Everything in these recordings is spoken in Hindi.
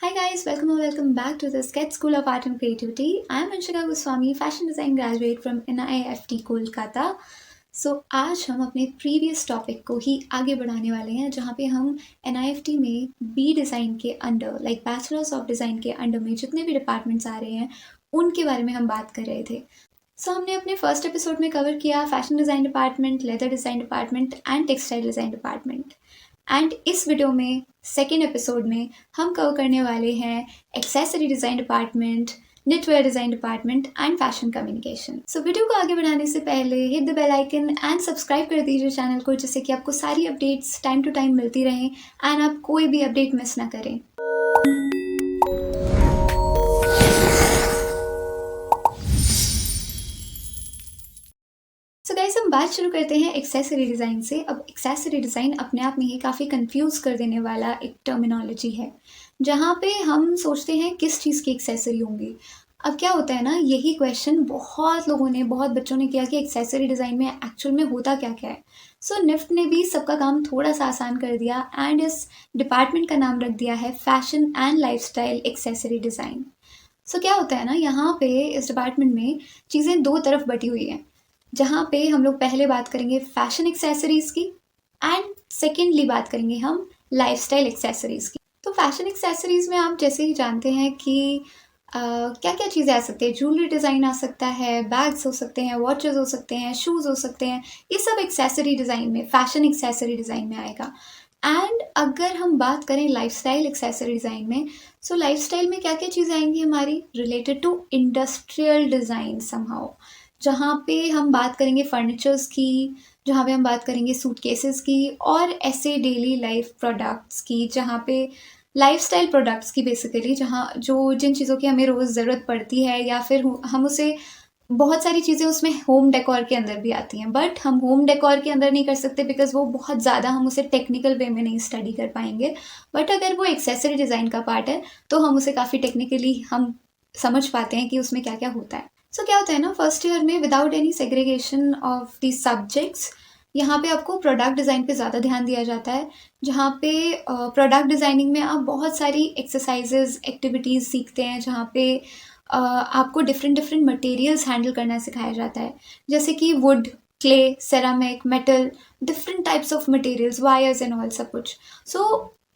Hi guys, welcome or welcome back to the Sketch School of Art and Creativity. I am Anshika Goswami, fashion design graduate from NIFT Kolkata. आज हम अपने प्रीवियस टॉपिक को ही आगे बढ़ाने वाले हैं जहाँ पे हम NIFT में बी डिज़ाइन के अंडर बैचलर्स ऑफ डिज़ाइन के अंडर में जितने भी डिपार्टमेंट्स आ रहे हैं उनके बारे में हम बात कर रहे थे। हमने अपने फर्स्ट एपिसोड में कवर किया fashion design department, leather design department and textile design department. And इस वीडियो में सेकेंड एपिसोड में हम कवर करने वाले हैं accessory design department, knitwear design department and fashion communication. Video को आगे बढ़ाने से पहले hit the bell icon and subscribe कर दीजिए चैनल को, जिससे कि आपको सारी अपडेट्स टाइम टू टाइम मिलती रहें एंड आप कोई भी अपडेट मिस ना करें। गाइस, हम बात शुरू करते हैं एक्सेसरी डिज़ाइन से। अब एक्सेसरी डिज़ाइन अपने आप में ही काफ़ी कंफ्यूज कर देने वाला एक टर्मिनोलॉजी है, जहाँ पे हम सोचते हैं किस चीज़ की एक्सेसरी होंगी। अब क्या होता है ना, यही क्वेश्चन बहुत बच्चों ने किया कि एक्सेसरी डिज़ाइन में एक्चुअल में होता क्या क्या है। निफ्ट ने भी सबका काम थोड़ा सा आसान कर दिया एंड इस डिपार्टमेंट का नाम रख दिया है fashion and lifestyle accessory design. क्या होता है ना, यहाँ पे इस डिपार्टमेंट में चीज़ें दो तरफ बटी हुई हैं, जहाँ पे हम लोग पहले बात करेंगे फैशन एक्सेसरीज़ की एंड सेकेंडली बात करेंगे हम लाइफस्टाइल एक्सेसरीज़ की। तो फैशन एक्सेसरीज़ में आप जैसे ही जानते हैं कि क्या क्या चीज़ें आ सकती है। ज्वेलरी डिज़ाइन आ सकता है, बैग्स हो सकते हैं, वॉचेस हो सकते हैं, शूज़ हो सकते हैं। ये सब एक्सेसरी डिज़ाइन में, फैशन एक्सेसरी डिज़ाइन में आएगा। एंड अगर हम बात करें लाइफस्टाइल एक्सेसरी डिज़ाइन में, लाइफस्टाइल में क्या क्या चीज़ें आएंगी हमारी related to industrial design somehow, जहाँ पे हम बात करेंगे फर्नीचर्स की, जहाँ पे हम बात करेंगे सूटकेसेस की और ऐसे डेली लाइफ प्रोडक्ट्स की, जहाँ पे लाइफस्टाइल प्रोडक्ट्स की बेसिकली, जहाँ जिन चीज़ों की हमें रोज़ ज़रूरत पड़ती है या फिर हम उसे बहुत सारी चीज़ें उसमें होम डेकोर के अंदर भी आती हैं, बट हम होम डेकोर के अंदर नहीं कर सकते बिकॉज वो बहुत ज़्यादा हम उसे टेक्निकल वे में नहीं स्टडी कर पाएंगे। बट अगर वो एक्सेसरी डिज़ाइन का पार्ट है तो हम उसे काफ़ी टेक्निकली हम समझ पाते हैं कि उसमें क्या क्या होता है। क्या होता है ना, फर्स्ट ईयर में without any segregation of the subjects, यहाँ पे आपको प्रोडक्ट डिज़ाइन पे ज़्यादा ध्यान दिया जाता है, जहाँ पे प्रोडक्ट डिज़ाइनिंग में आप बहुत सारी एक्सरसाइजेज एक्टिविटीज़ सीखते हैं, जहाँ पे आपको डिफरेंट डिफरेंट मटेरियल्स हैंडल करना सिखाया जाता है, जैसे कि would, clay, ceramic, metal, different types of materials, wires and all सब कुछ।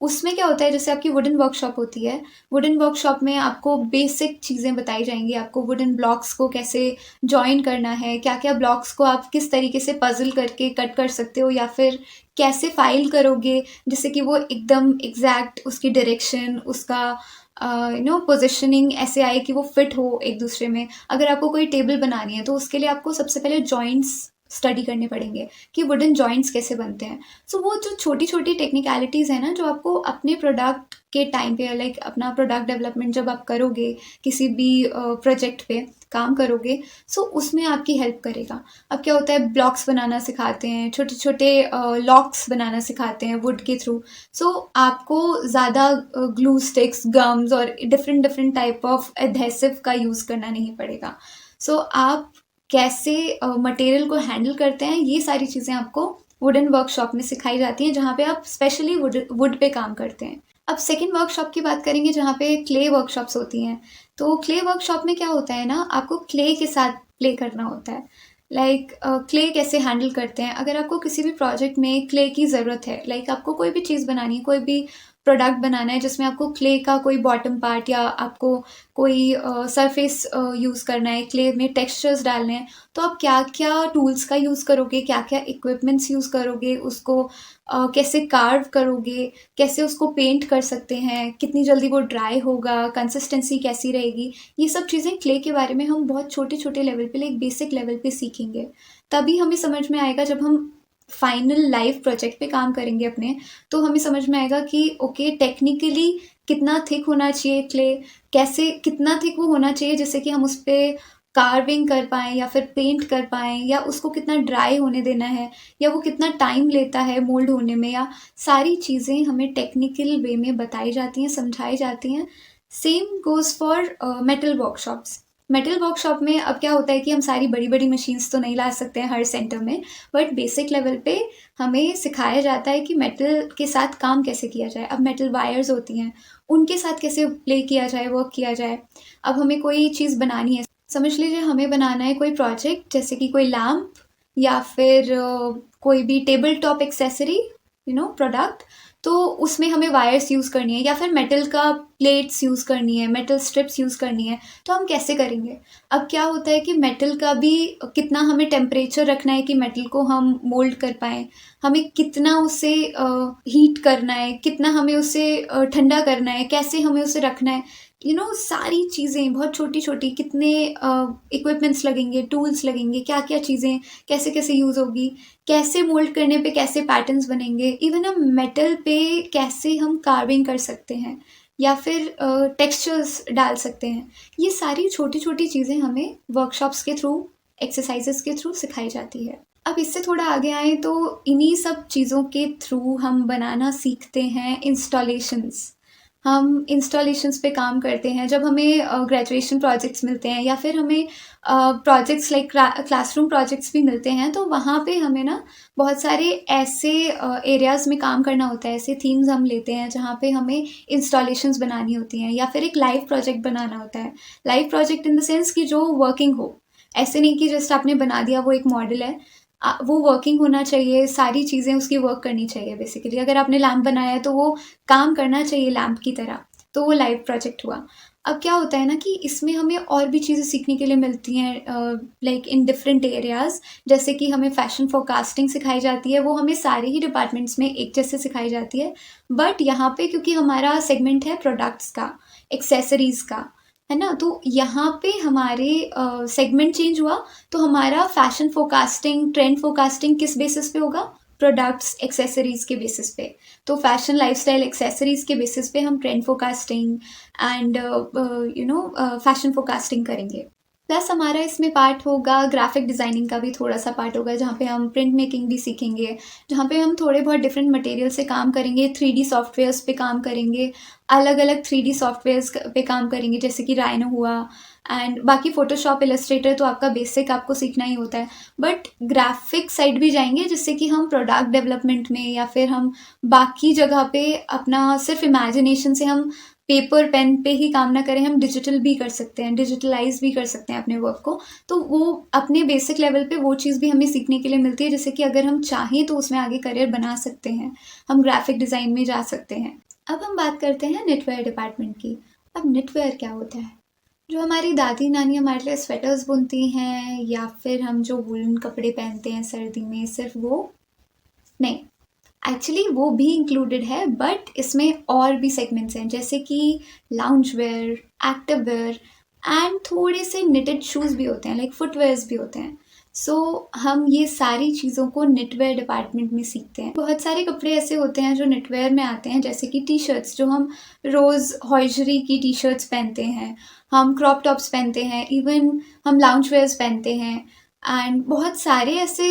उसमें क्या होता है, जैसे आपकी वुडन वर्कशॉप होती है, वुडन वर्कशॉप में आपको बेसिक चीज़ें बताई जाएंगी, आपको वुडन ब्लॉक्स को कैसे जॉइन करना है, क्या क्या ब्लॉक्स को आप किस तरीके से पजल करके कट कर सकते हो, या फिर कैसे फाइल करोगे जिससे कि वो एकदम एग्जैक्ट उसकी डायरेक्शन, उसका पोजिशनिंग ऐसे आए कि वो फिट हो एक दूसरे में। अगर आपको कोई टेबल बनानी है तो उसके लिए आपको सबसे पहले जॉइंट्स स्टडी करने पड़ेंगे कि वुडन जॉइंट्स कैसे बनते हैं। वो जो छोटी छोटी टेक्निकलिटीज़ है ना, जो आपको अपने प्रोडक्ट के टाइम पे अपना प्रोडक्ट डेवलपमेंट जब आप करोगे, किसी भी प्रोजेक्ट पे काम करोगे, उसमें आपकी हेल्प करेगा। अब क्या होता है, ब्लॉक्स बनाना सिखाते हैं, छोटे छोटे लॉक्स बनाना सिखाते हैं वुड के थ्रू। आपको ज़्यादा ग्लू स्टिक्स, गम्स और different different type of adhesive का यूज़ करना नहीं पड़ेगा। आप कैसे मटेरियल को हैंडल करते हैं, ये सारी चीज़ें आपको वुडन वर्कशॉप में सिखाई जाती हैं, जहाँ पे आप स्पेशली वुड पे काम करते हैं। अब सेकेंड वर्कशॉप की बात करेंगे, जहाँ पे क्ले वर्कशॉप्स होती हैं। क्ले वर्कशॉप में क्या होता है ना, आपको क्ले के साथ प्ले करना होता है। क्ले कैसे हैंडल करते हैं, अगर आपको किसी भी प्रोजेक्ट में क्ले की ज़रूरत है, आपको कोई भी चीज़ बनानी है, कोई भी प्रोडक्ट बनाना है जिसमें आपको क्ले का कोई बॉटम पार्ट या आपको कोई सरफेस यूज़ करना है, क्ले में टेक्सचर्स डालने हैं, तो आप क्या क्या टूल्स का यूज़ करोगे, क्या क्या इक्विपमेंट्स यूज़ करोगे, उसको कैसे कार्व करोगे, कैसे उसको पेंट कर सकते हैं, कितनी जल्दी वो ड्राई होगा, कंसिस्टेंसी कैसी रहेगी, ये सब चीज़ें क्ले के बारे में हम बहुत छोटे छोटे लेवल पे, बेसिक लेवल पे सीखेंगे। तभी हमें समझ में आएगा, जब हम फाइनल लाइव प्रोजेक्ट पे काम करेंगे अपने, तो हमें समझ में आएगा कि ओके, टेक्निकली कितना थिक होना चाहिए क्ले, कैसे कितना थिक वो होना चाहिए जिससे कि हम उस पर कार्विंग कर पाएँ या फिर पेंट कर पाएँ, या उसको कितना ड्राई होने देना है, या वो कितना टाइम लेता है मोल्ड होने में, या सारी चीज़ें हमें टेक्निकल वे में बताई जाती हैं, समझाई जाती हैं। Same goes for metal workshops. Metal workshop में अब क्या होता है कि हम सारी बड़ी बड़ी मशीन्स तो नहीं ला सकते हैं हर सेंटर में, बट बेसिक लेवल पे हमें सिखाया जाता है कि मेटल के साथ काम कैसे किया जाए। अब मेटल वायर्स होती हैं, उनके साथ कैसे प्ले किया जाए, वर्क किया जाए। अब हमें कोई चीज़ बनानी है, समझ लीजिए हमें बनाना है कोई प्रोजेक्ट, जैसे कि कोई लैम्प या फिर कोई भी टेबल टॉप एक्सेसरी प्रोडक्ट। तो उसमें हमें वायर्स यूज़ करनी है या फिर मेटल का प्लेट्स यूज़ करनी है, मेटल स्ट्रिप्स यूज़ करनी है। तो हम कैसे करेंगे? अब क्या होता है कि मेटल का भी कितना हमें टेम्परेचर रखना है कि मेटल को हम मोल्ड कर पाएँ, हमें कितना उसे हीट करना है, कितना हमें उसे ठंडा करना है, कैसे हमें उसे रखना है, सारी चीज़ें बहुत छोटी-छोटी, कितने इक्विपमेंट्स लगेंगे, टूल्स लगेंगे, क्या-क्या चीज़ें कैसे-कैसे यूज़ होगी, कैसे मोल्ड करने पे कैसे पैटर्न्स बनेंगे, इवन हम मेटल पे कैसे हम कार्विंग कर सकते हैं या फिर टेक्सचर्स डाल सकते हैं। ये सारी छोटी-छोटी चीज़ें हमें वर्कशॉप्स के थ्रू, एक्सरसाइज़ेस के थ्रू सिखाई जाती है। अब इससे थोड़ा आगे आएँ तो इन्हीं सब चीज़ों के थ्रू हम बनाना सीखते हैं इंस्टॉलेशंस। हम इंस्टॉलेशंस पे काम करते हैं जब हमें ग्रेजुएशन प्रोजेक्ट्स मिलते हैं या फिर हमें प्रोजेक्ट्स लाइक क्लासरूम प्रोजेक्ट्स भी मिलते हैं, तो वहाँ पे हमें ना बहुत सारे ऐसे एरियाज़ में काम करना होता है, ऐसे थीम्स हम लेते हैं जहाँ पे हमें इंस्टॉलेशंस बनानी होती हैं या फिर एक लाइव प्रोजेक्ट बनाना होता है। Live project in the sense कि जो वर्किंग हो, ऐसे नहीं कि जस्ट आपने बना दिया वो एक मॉडल है। वो वर्किंग होना चाहिए, सारी चीज़ें उसकी वर्क करनी चाहिए बेसिकली। अगर आपने लैंप बनाया है तो वो काम करना चाहिए लैंप की तरह, तो वो लाइव प्रोजेक्ट हुआ। अब क्या होता है ना कि इसमें हमें और भी चीज़ें सीखने के लिए मिलती हैं लाइक इन डिफरेंट एरियाज़। जैसे कि हमें फैशन फोरकास्टिंग सिखाई जाती है, वो हमें सारे ही डिपार्टमेंट्स में एक जैसे सिखाई जाती है। बट यहाँ पे क्योंकि हमारा सेगमेंट है प्रोडक्ट्स का, एक्सेसरीज़ का, है ना? तो यहाँ पे हमारे सेगमेंट चेंज हुआ, तो हमारा फैशन फोरकास्टिंग, ट्रेंड फोरकास्टिंग किस बेसिस पे होगा? प्रोडक्ट्स, एक्सेसरीज़ के बेसिस पे। तो फैशन, लाइफ़स्टाइल, एक्सेसरीज़ के बेसिस पे हम trend forecasting and fashion forecasting करेंगे। प्लस हमारा इसमें पार्ट होगा ग्राफिक डिज़ाइनिंग का भी थोड़ा-सा पार्ट होगा, जहाँ पे हम प्रिंट मेकिंग भी सीखेंगे, जहाँ पे हम थोड़े बहुत डिफरेंट मटेरियल से काम करेंगे, 3D सॉफ्टवेयर्स पे काम करेंगे, अलग-अलग 3D सॉफ्टवेयर्स पे काम करेंगे, जैसे कि राइनो हुआ एंड बाकी फ़ोटोशॉप, इलस्ट्रेटर तो आपका बेसिक आपको सीखना ही होता है। बट ग्राफिक साइड भी जाएँगे, जिससे कि हम प्रोडक्ट डेवलपमेंट में या फिर हम बाकी जगह पे अपना सिर्फ इमेजिनेशन से हम पेपर पेन पे ही काम ना करें, हम डिजिटल भी कर सकते हैं, डिजिटलाइज़ भी कर सकते हैं अपने वर्क को। तो वो अपने बेसिक लेवल पे वो चीज़ भी हमें सीखने के लिए मिलती है, जिससे कि अगर हम चाहें तो उसमें आगे करियर बना सकते हैं, हम ग्राफिक डिज़ाइन में जा सकते हैं। अब हम बात करते हैं निटवेयर डिपार्टमेंट की। अब निटवेयर क्या होता है? जो हमारी दादी नानी हमारे लिए स्वेटर्स बुनती हैं या फिर हम जो वूलन कपड़े पहनते हैं सर्दी में, सिर्फ वो नहीं, एक्चुअली वो भी इंक्लूडेड है, बट इसमें और भी सेगमेंट्स हैं, जैसे कि lounge wear, active wear and थोड़े से निटेड शूज़ भी होते हैं, लाइक फुटवेयर्स भी होते हैं। सो हम ये सारी चीज़ों को निटवेयर डिपार्टमेंट में सीखते हैं। बहुत सारे कपड़े ऐसे होते हैं जो निटवेयर में आते हैं, जैसे कि टी शर्ट्स, जो हम रोज़ हॉइजरी की टी शर्ट्स पहनते हैं, हम क्रॉप टॉप्स पहनते हैं, इवन हम लाउंज वेयर्स पहनते हैं एंड बहुत सारे ऐसे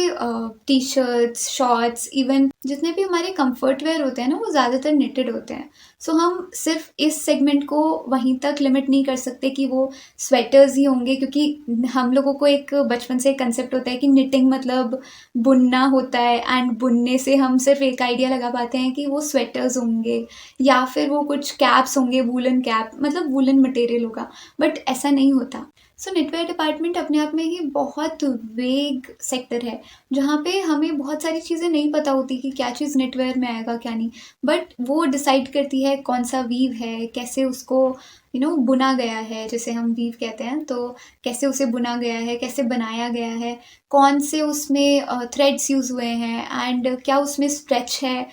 टी शर्ट्स, शॉर्ट्स, इवन जितने भी हमारे कंफर्ट वेयर होते हैं ना, वो ज़्यादातर निटेड होते हैं। सो हम सिर्फ इस सेगमेंट को वहीं तक लिमिट नहीं कर सकते कि वो स्वेटर्स ही होंगे, क्योंकि हम लोगों को एक बचपन से एक कंसेप्ट होता है कि निटिंग मतलब बुनना होता है, एंड बुनने से हम सिर्फ एक आइडिया लगा पाते हैं कि वो स्वेटर्स होंगे या फिर वो कुछ कैप्स होंगे, वूलन कैप, मतलब वूलन मटेरियल होगा, बट ऐसा नहीं होता। सो निटवेयर डिपार्टमेंट अपने आप में ही बहुत वेग सेक्टर है, जहाँ पे हमें बहुत सारी चीज़ें नहीं पता होती कि क्या चीज़ निटवेयर में आएगा क्या नहीं, बट वो डिसाइड करती है कौन सा वीव है, कैसे उसको बुना गया है, जैसे हम वीव कहते हैं, तो कैसे उसे बुना गया है, कैसे बनाया गया है, कौन से उसमें थ्रेड्स यूज़ हुए हैं एंड क्या उसमें स्ट्रेच है।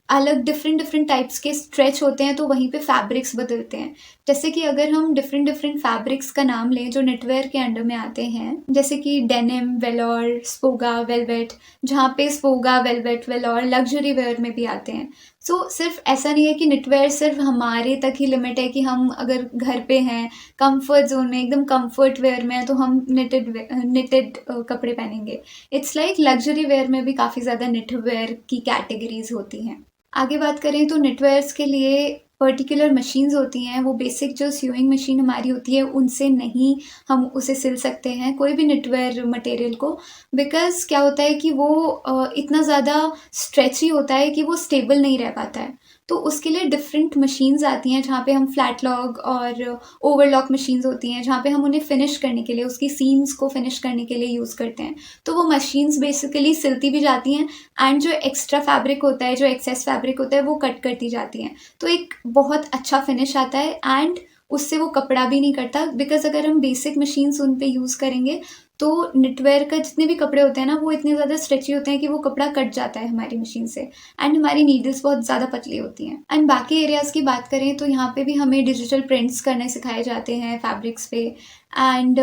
अलग डिफरेंट डिफरेंट टाइप्स के स्ट्रेच होते हैं, तो वहीं पे फैब्रिक्स बदलते हैं। जैसे कि अगर हम डिफरेंट डिफरेंट फैब्रिक्स का नाम लें जो निटवेयर के अंडर में आते हैं, जैसे कि डेनिम, वेलोर, स्पोगा, वेलवेट, जहाँ पे स्पोगा, वेलवेट, वेलोर लग्जरी वेयर में भी आते हैं। सो सिर्फ ऐसा नहीं है कि निटवेयर सिर्फ हमारे तक ही लिमिट है कि हम अगर घर पे हैं, कंफर्ट जोन में, एकदम कंफर्ट वेयर में है, तो हम निटेड कपड़े पहनेंगे। इट्स लाइक लग्जरी वेयर में भी काफ़ी ज़्यादा निटवेयर की कैटेगरीज होती हैं। आगे बात करें तो निटवेयर्स के लिए पर्टिकुलर मशीन्स होती हैं, वो बेसिक जो स्यूइंग मशीन हमारी होती है उनसे नहीं हम उसे सिल सकते हैं कोई भी निटवेयर मटेरियल को, बिकॉज़ क्या होता है कि वो इतना ज़्यादा स्ट्रेची होता है कि वो स्टेबल नहीं रह पाता है। तो उसके लिए डिफरेंट मशीन्स आती हैं जहाँ पे हम फ्लैट लॉक और ओवरलॉक मशीन्स होती हैं जहाँ पे हम उन्हें फिनिश करने के लिए, उसकी सीम्स को फिनिश करने के लिए यूज़ करते हैं। तो वो मशीन्स बेसिकली सिलती भी जाती हैं एंड जो एक्स्ट्रा फैब्रिक होता है, जो एक्सेस फैब्रिक होता है, वो कट करती जाती हैं। तो एक बहुत अच्छा फिनिश आता है एंड उससे वो कपड़ा भी नहीं कटता, बिकॉज अगर हम बेसिक मशीन्स उन पे यूज़ करेंगे तो निटवेयर का जितने भी कपड़े होते हैं ना, वो इतने ज़्यादा स्ट्रेची होते हैं कि वो कपड़ा कट जाता है हमारी मशीन से एंड हमारी नीडल्स बहुत ज़्यादा पतली होती हैं। एंड बाकी एरियाज़ की बात करें तो यहाँ पे भी हमें डिजिटल प्रिंट्स करने सिखाए जाते हैं फैब्रिक्स पे एंड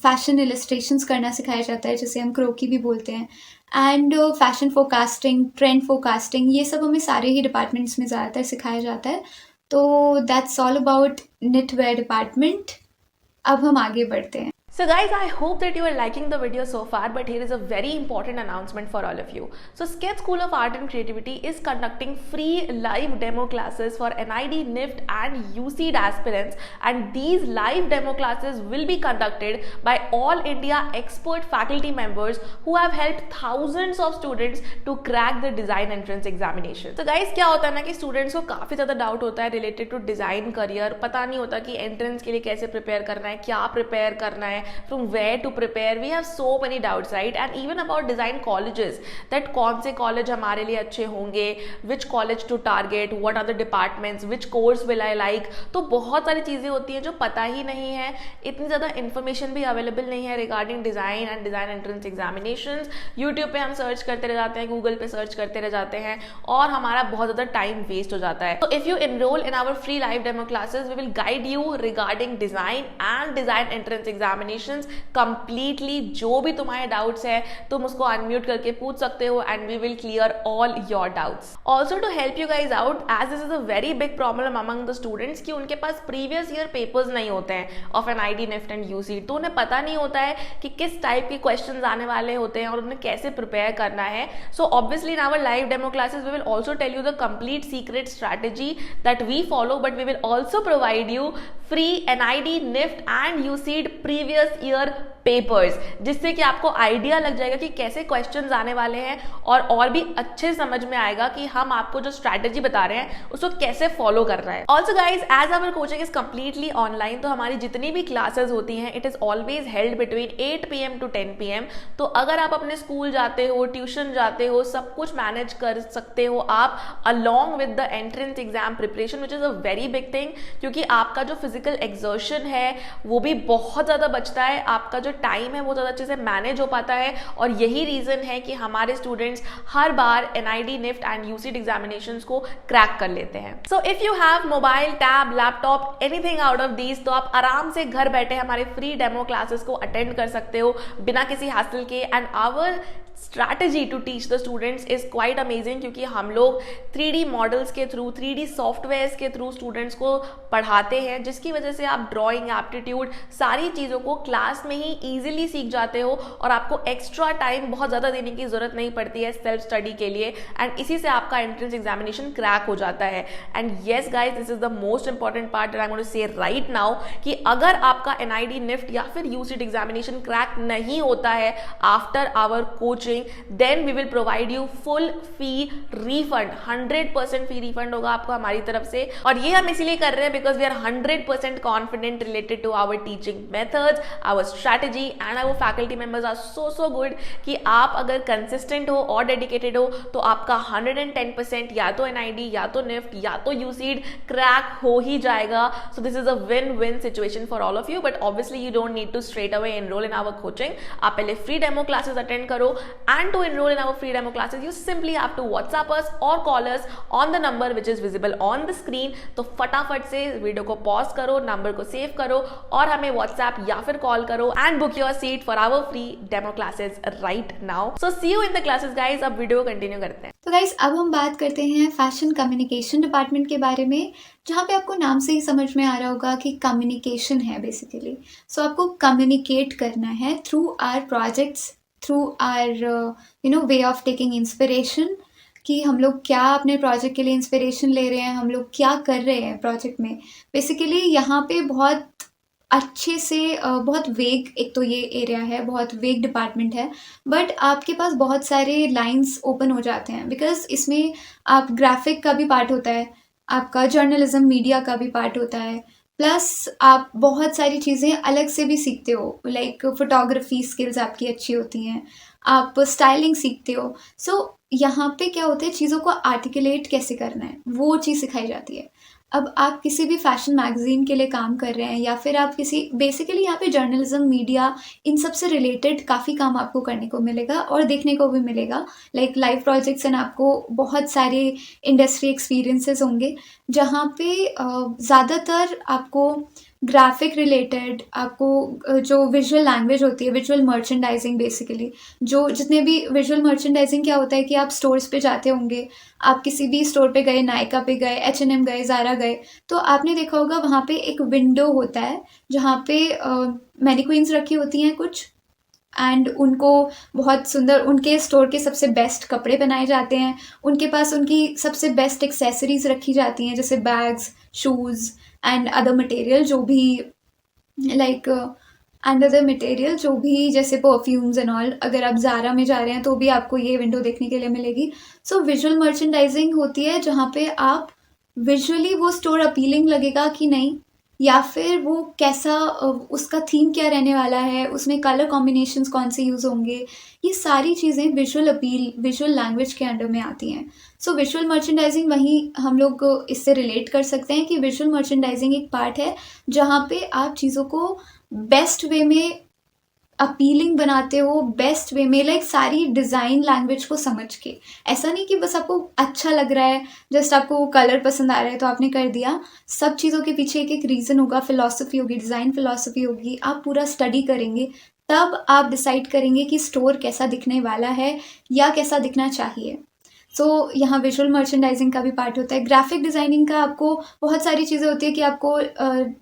फैशन इलस्ट्रेशंस करना सिखाया जाता है, जिसे हम क्रोकी भी बोलते हैं। And fashion forecasting, trend forecasting, ये सब हमें सारे ही डिपार्टमेंट्स में ज़्यादातर सिखाया जाता है। तो that's all about knitwear department. अब हम आगे बढ़ते हैं। So guys, I hope that you are liking the video so far, but here is a very important announcement for all of you. So Sketch School of Art and Creativity is conducting free live demo classes for NID, NIFT and UCED aspirants, and these live demo classes will be conducted by all India expert faculty members who have helped thousands of students to crack the design entrance examination. So guys, क्या होता है ना कि students को काफी ज्यादा डाउट होता है related to design career, पता नहीं होता कि entrance के लिए कैसे prepare करना है, क्या prepare करना है, from where to prepare. We have so many doubts, right? And even about design colleges, that कौन से college हमारे लिए अच्छे होंगे, which college to target, what are the departments, which course will I like. तो बहुत सारी चीज़ें होती हैं जो पता ही नहीं है, इतनी ज़्यादा information भी available नहीं है regarding design and design entrance examinations. YouTube पे हम सर्च करते रह जाते हैं, Google पे सर्च करते रह जाते हैं और हमारा बहुत ज़्यादा टाइम वेस्ट हो जाता है. So if you enroll in our free live demo classes, we will guide you regarding design and design entrance examinations completely. जो भी तुम्हारे डाउट्स है तुम उसको अनम्यूट करके पूछ सकते हो and we will clear all your doubts. Also to help you guys out, as this is a very big problem among the students कि उनके पास प्रीवियस ईयर पेपर्स नहीं होते हैं of NID, NIFT and UCED, तो उन्हें पता नहीं होता है कि किस टाइप के क्वेश्चंस आने वाले होते हैं और उन्हें कैसे प्रिपेयर करना है. So obviously in our live demo classes we will also tell you the complete secret strategy that we follow, but we will also provide you free NID, NIFT and UCED previous year papers, जिससे कि आपको आइडिया लग जाएगा कि कैसे क्वेश्चंस आने वाले हैं और भी अच्छे समझ में आएगा कि हम आपको जो स्ट्रैटेजी बता रहे हैं उसको कैसे फॉलो करना है. Also guys, as our coaching is completely online, तो हमारी जितनी भी क्लासेस होती हैं it is always held between 8 PM to 10 PM. तो अगर आप अपने स्कूल जाते हो, ट्यूशन जाते हो, सब कुछ मैनेज कर सकते हो आप along with the entrance exam preparation, which is a very big thing, क्योंकि आपका जो फिजिकल एक्सर्शन है वो भी बहुत ज़्यादा बचता है, आपका जो टाइम है वो ज़्यादा अच्छे से मैनेज हो पाता है. और यही रीज़न है कि हमारे स्टूडेंट्स हर बार NID, NIFT and UCED examinations को क्रैक कर लेते हैं. So if you have mobile, tab, laptop, anything out of these, तो आप आराम से घर बैठे हमारे फ्री डेमो क्लासेस को अटेंड कर सकते हो बिना किसी हासिल के. And our strategy to teach the students is quite amazing, क्योंकि हम लोग 3D मॉडल्स के थ्रू, 3D सॉफ्टवेयर्स के थ्रू स्टूडेंट्स को पढ़ाते हैं, जिसकी वजह से आप ड्राइंग, एप्टीट्यूड, सारी चीज़ों को क्लास में ही ईजिली सीख जाते हो और आपको एक्स्ट्रा टाइम बहुत ज़्यादा देने की जरूरत नहीं पड़ती है सेल्फ स्टडी के लिए. एंड इसी से आपका एंट्रेंस एग्जामिनेशन क्रैक हो जाता है. And yes guys, this is the most important part that I am going to say right now, कि अगर आपका NID, NIFT या फिर UCED एग्जामिनेशन क्रैक नहीं होता है after our coaching, then we will provide you full fee refund. 100% fee refund होगा आपको हमारी तरफ से. और ये हम इसीलिए कर रहे हैं because we are 100% confident related to our teaching methods, our strategy and our faculty members are so good कि आप अगर consistent हो और dedicated हो तो आपका 110% या तो NID, या तो NIFT, या तो UCED क्रैक हो ही जाएगा. So this is a win-win situation for all of you, but obviously you don't need to straight away enroll in our coaching. आप पहले free demo classes attend करो, and to enroll in our free demo classes you simply have to WhatsApp us or call us on the number which is visible on the screen. तो फटाफट से वीडियो को पॉज करो, नंबर को सेव करो और हमें WhatsApp या फिर कॉल करो and book your seat for our free demo classes right now. So see you in the classes guys. अब वीडियो कंटिन्यू करते हैं. तो गाइज, अब हम बात करते हैं फैशन कम्युनिकेशन डिपार्टमेंट के बारे में, जहाँ पे आपको नाम से ही समझ में आ रहा होगा कि कम्युनिकेशन है बेसिकली. सो आपको कम्युनिकेट करना है through our projects, through our way of taking inspiration, कि हम लोग क्या अपने प्रोजेक्ट के लिए इंस्पिरेशन ले रहे हैं, हम लोग क्या कर रहे हैं प्रोजेक्ट में. बेसिकली यहाँ पे बहुत अच्छे से बहुत वेग, एक तो ये एरिया है, बहुत वेग डिपार्टमेंट है, बट आपके पास बहुत सारे लाइंस ओपन हो जाते हैं बिकॉज इसमें आप ग्राफिक का भी पार्ट होता है. आपका जर्नलिज्म मीडिया का भी पार्ट होता है, प्लस आप बहुत सारी चीज़ें अलग से भी सीखते हो, लाइक फोटोग्राफी स्किल्स आपकी अच्छी होती हैं, आप स्टाइलिंग सीखते हो। सो यहाँ पे क्या होता है, चीज़ों को आर्टिकुलेट कैसे करना है वो चीज़ सिखाई जाती है। अब आप किसी भी फैशन मैगजीन के लिए काम कर रहे हैं या फिर आप किसी, बेसिकली यहाँ पे जर्नलिज्म मीडिया इन सब से रिलेटेड काफ़ी काम आपको करने को मिलेगा और देखने को भी मिलेगा, लाइक लाइव प्रोजेक्ट्स एंड आपको बहुत सारे इंडस्ट्री एक्सपीरियंसेस होंगे जहाँ पे ज़्यादातर आपको ग्राफिक रिलेटेड, आपको जो विजुअल लैंग्वेज होती है, विजुअल मर्चेंडाइजिंग, बेसिकली जो जितने भी विजुअल मर्चेंडाइजिंग क्या होता है कि आप स्टोर्स पे जाते होंगे, आप किसी भी स्टोर पे गए, नायका पे गए, H&M गए, ज़ारा गए, तो आपने देखा होगा वहाँ पे एक विंडो होता है जहाँ पे मैनिक्विन्स रखी होती हैं कुछ, एंड उनको बहुत सुंदर उनके स्टोर के सबसे बेस्ट कपड़े पहनाए जाते हैं, उनके पास उनकी सबसे बेस्ट एक्सेसरीज रखी जाती हैं, जैसे bags, shoes and other material जो भी, लाइक एंड अदर मटेरियल जो भी, जैसे परफ्यूम्स एंड ऑल। अगर आप ज़ारा में जा रहे हैं तो भी आपको ये विंडो देखने के लिए मिलेगी। सो विजुअल मर्चेंडाइजिंग होती है जहाँ पे आप विजुअली वो स्टोर अपीलिंग लगेगा कि नहीं, या फिर वो कैसा, उसका थीम क्या रहने वाला है, उसमें कलर कॉम्बिनेशंस कौन से यूज़ होंगे, ये सारी चीज़ें विजुअल अपील, विजुअल लैंग्वेज के अंडर में आती हैं। सो विजुअल मर्चेंडाइजिंग वहीं हम लोग इससे रिलेट कर सकते हैं कि विजुअल मर्चेंडाइजिंग एक पार्ट है जहाँ पे आप चीज़ों को बेस्ट वे में अपीलिंग बनाते हो, बेस्ट वे में, लाइक सारी डिज़ाइन लैंग्वेज को समझ के। ऐसा नहीं कि बस आपको अच्छा लग रहा है, जस्ट आपको वो कलर पसंद आ रहा है तो आपने कर दिया। सब चीज़ों के पीछे एक एक रीज़न होगा, फिलॉसफी होगी, डिज़ाइन फिलॉसफी होगी, आप पूरा स्टडी करेंगे तब आप डिसाइड करेंगे कि स्टोर कैसा दिखने वाला है या कैसा दिखना चाहिए। सो यहाँ विजुअल मर्चेंडाइजिंग का भी पार्ट होता है। ग्राफिक डिज़ाइनिंग का आपको बहुत सारी चीज़ें होती है कि आपको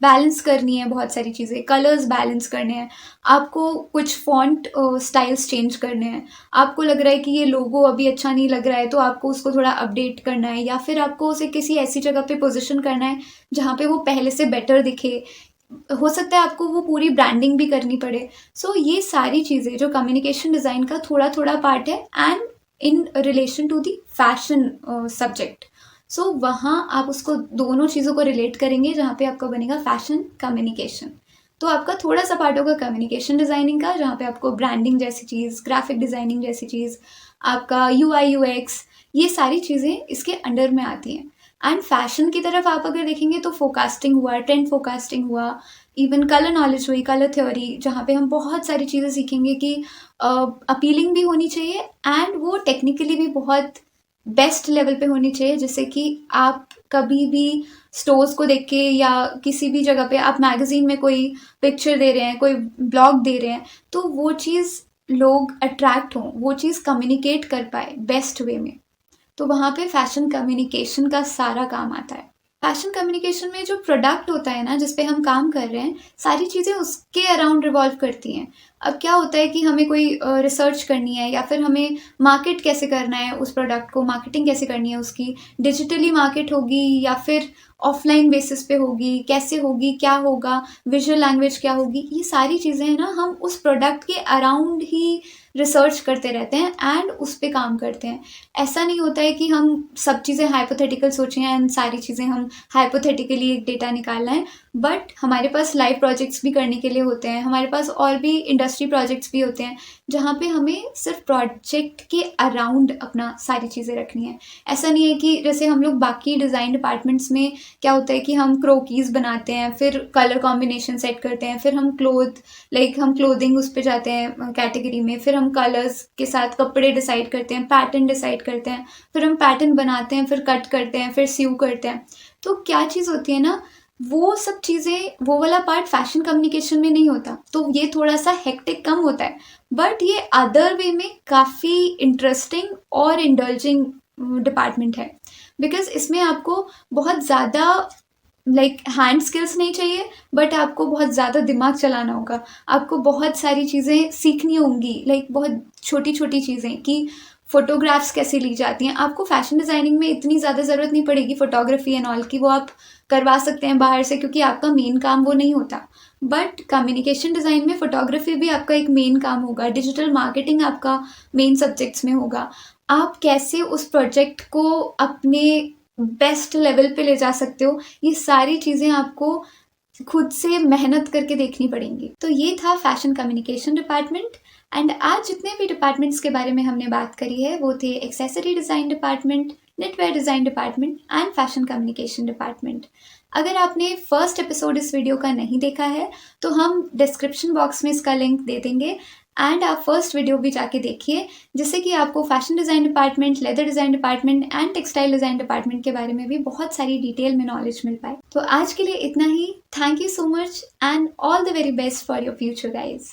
बैलेंस करनी है, बहुत सारी चीज़ें, कलर्स बैलेंस करने हैं, आपको कुछ फॉन्ट स्टाइल्स चेंज करने हैं, आपको लग रहा है कि ये लोगो अभी अच्छा नहीं लग रहा है तो आपको उसको थोड़ा अपडेट करना है, या फिर आपको उसे किसी ऐसी जगह पे पोजीशन करना है जहाँ पे वो पहले से बेटर दिखे, हो सकता है आपको वो पूरी ब्रांडिंग भी करनी पड़े। सो ये सारी चीज़ें जो कम्युनिकेशन डिज़ाइन का थोड़ा थोड़ा पार्ट है and in relation to the fashion subject. So वहाँ आप उसको, दोनों चीज़ों को रिलेट करेंगे जहाँ पे आपका बनेगा फैशन कम्युनिकेशन। तो आपका थोड़ा सा पार्ट होगा कम्युनिकेशन डिज़ाइनिंग का, जहाँ पे आपको ब्रांडिंग जैसी चीज़, ग्राफिक डिज़ाइनिंग जैसी चीज़, आपका UI UX, ये सारी चीज़ें इसके अंडर में आती हैं। एंड फैशन की तरफ आप अगर देखेंगे तो फोकास्टिंग हुआ, ट्रेंड फोकास्टिंग हुआ, इवन कलर नॉलेज हुई, कलर थ्योरी, जहाँ पे हम बहुत सारी चीज़ें सीखेंगे कि अपीलिंग भी होनी चाहिए एंड वो टेक्निकली भी बहुत बेस्ट लेवल पे होनी चाहिए, जिससे कि आप कभी भी स्टोर्स को देख के या किसी भी जगह पे आप मैगजीन में कोई पिक्चर दे रहे हैं, कोई ब्लॉग दे रहे हैं, तो वो चीज़ लोग अट्रैक्ट हों, वो चीज़ कम्युनिकेट कर पाए बेस्ट वे में। तो वहाँ पे फैशन कम्युनिकेशन का सारा काम आता है। फैशन कम्युनिकेशन में जो प्रोडक्ट होता है ना, जिस पे हम काम कर रहे हैं, सारी चीज़ें उसके अराउंड रिवॉल्व करती हैं। अब क्या होता है कि हमें कोई रिसर्च करनी है या फिर हमें मार्केट कैसे करना है उस प्रोडक्ट को, मार्केटिंग कैसे करनी है उसकी, डिजिटली मार्केट होगी या फिर ऑफलाइन बेसिस पे होगी, कैसे होगी, क्या होगा, विजुअल लैंग्वेज क्या होगी, ये सारी चीज़ें हैं ना, हम उस प्रोडक्ट के अराउंड ही रिसर्च करते रहते हैं एंड उस पे काम करते हैं। ऐसा नहीं होता है कि हम सब चीज़ें हाइपोथेटिकल सोचें एंड सारी चीज़ें हम हाइपोथेटिकली एक डेटा निकालना है, बट हमारे पास लाइव प्रोजेक्ट्स भी करने के लिए होते हैं, हमारे पास और भी इंडस्ट्री प्रोजेक्ट्स भी होते हैं जहाँ पे हमें सिर्फ प्रोजेक्ट के अराउंड अपना सारी चीज़ें रखनी है। ऐसा नहीं है कि जैसे हम लोग बाकी डिज़ाइन डिपार्टमेंट्स में क्या होता है कि हम क्रोकीज़ बनाते हैं, फिर कलर कॉम्बिनेशन सेट करते हैं, फिर हम हम क्लोथिंग उस पर जाते हैं कैटेगरी में, फिर हम कलर्स के साथ कपड़े डिसाइड करते हैं, पैटर्न डिसाइड करते हैं, फिर हम पैटर्न बनाते हैं, फिर कट करते हैं, फिर सीव करते हैं। तो क्या चीज़ होती है ना, वो सब चीज़ें, वो वाला पार्ट फैशन कम्युनिकेशन में नहीं होता, तो ये थोड़ा सा हेक्टिक कम होता है, बट ये अदर वे में काफ़ी इंटरेस्टिंग और इंडल्जिंग डिपार्टमेंट है, बिकॉज इसमें आपको बहुत ज़्यादा हैंड स्किल्स नहीं चाहिए, बट आपको बहुत ज़्यादा दिमाग चलाना होगा, आपको बहुत सारी चीज़ें सीखनी होंगी, बहुत छोटी छोटी चीज़ें कि फ़ोटोग्राफ्स कैसे ली जाती हैं। आपको फैशन डिज़ाइनिंग में इतनी ज़्यादा ज़रूरत नहीं पड़ेगी फ़ोटोग्राफी एंड ऑल की, वो आप करवा सकते हैं बाहर से, क्योंकि आपका मेन काम वो नहीं होता। बट कम्युनिकेशन डिज़ाइन में फ़ोटोग्राफी भी आपका एक मेन काम होगा, डिजिटल मार्केटिंग आपका मेन सब्जेक्ट्स में होगा। आप कैसे उस प्रोजेक्ट को अपने बेस्ट लेवल पे ले जा सकते हो, ये सारी चीज़ें आपको खुद से मेहनत करके देखनी पड़ेंगी। तो ये था फैशन कम्युनिकेशन डिपार्टमेंट। एंड आज जितने भी डिपार्टमेंट्स के बारे में हमने बात करी है वो थे accessory design department, knitwear design department and fashion communication department. अगर आपने फर्स्ट एपिसोड इस वीडियो का नहीं देखा है तो हम डिस्क्रिप्शन बॉक्स में इसका लिंक दे देंगे एंड आप फर्स्ट वीडियो भी जाके देखिए, जिससे कि आपको fashion design department, leather design department and textile design department के बारे में भी बहुत सारी डिटेल में नॉलेज मिल पाए। तो आज के लिए इतना ही। Thank you so much and all the very best for your future guys.